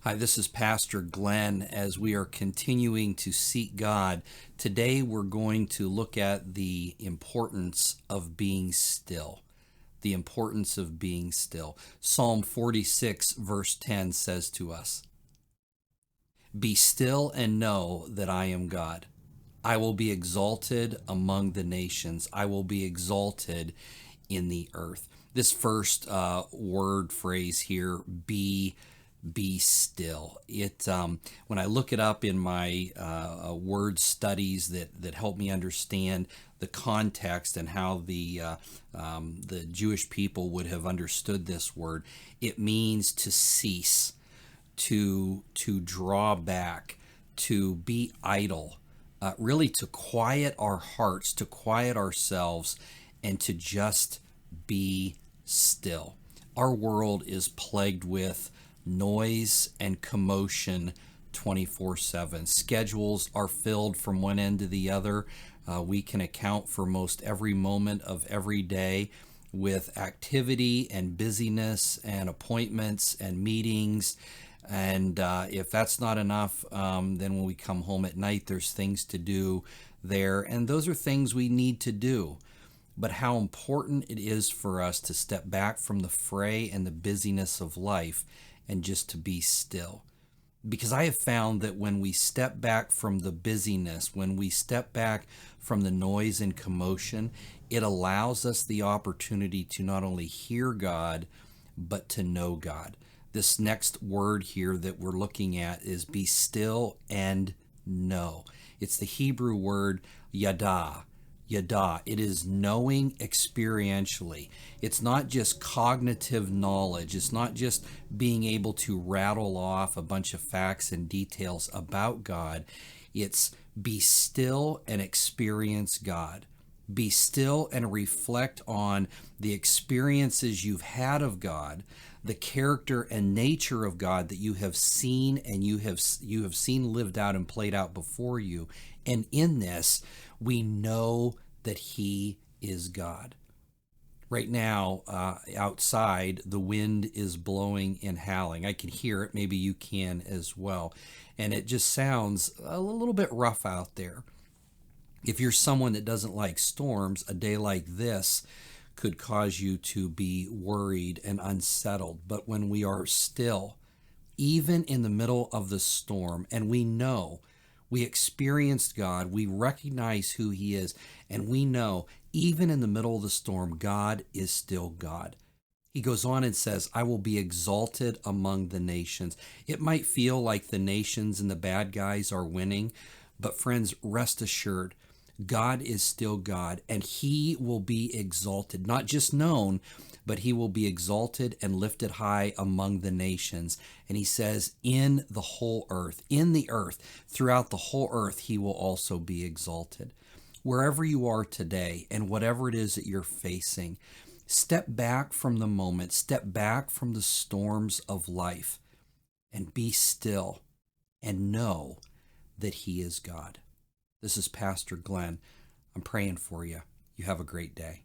Hi, this is Pastor Glenn. As we are continuing to seek God, today we're going to look at the importance of being still. The importance of being still. Psalm 46, verse 10 says to us, "Be still and know that I am God. I will be exalted among the nations. I will be exalted in the earth." This first word phrase here, be still. When I look it up in my word studies that help me understand the context and how the Jewish people would have understood this word, it means to cease, to draw back, to be idle, really to quiet our hearts, to quiet ourselves, and to just be still. Our world is plagued with noise and commotion 24/7. Schedules are filled from one end to the other. We can account for most every moment of every day with activity and busyness and appointments and meetings. And if that's not enough, then when we come home at night, there's things to do there. And those are things we need to do. But how important it is for us to step back from the fray and the busyness of life and just to be still. Because I have found that when we step back from the busyness, when we step back from the noise and commotion, it allows us the opportunity to not only hear God, but to know God. This next word here that we're looking at is be still and know. It's the Hebrew word yada. Yada. It is knowing experientially. It's not just cognitive knowledge. It's not just being able to rattle off a bunch of facts and details about God. It's be still and experience God. Be still and reflect on the experiences you've had of God, the character and nature of God that you have seen and you have seen lived out and played out before you. And in this, we know that He is God. Right now, outside, the wind is blowing and howling. I can hear it. Maybe you can as well. And it just sounds a little bit rough out there. If you're someone that doesn't like storms, a day like this could cause you to be worried and unsettled. But when we are still, even in the middle of the storm, and we experienced God, we recognize who He is, and we know even in the middle of the storm, God is still God. He goes on and says, I will be exalted among the nations. It might feel like the nations and the bad guys are winning, but friends, rest assured, God is still God, and He will be exalted, not just known, but He will be exalted and lifted high among the nations. And He says, in the whole earth, throughout the whole earth, He will also be exalted. Wherever you are today and whatever it is that you're facing, step back from the moment, step back from the storms of life, and be still and know that He is God. This is Pastor Glenn. I'm praying for you. You have a great day.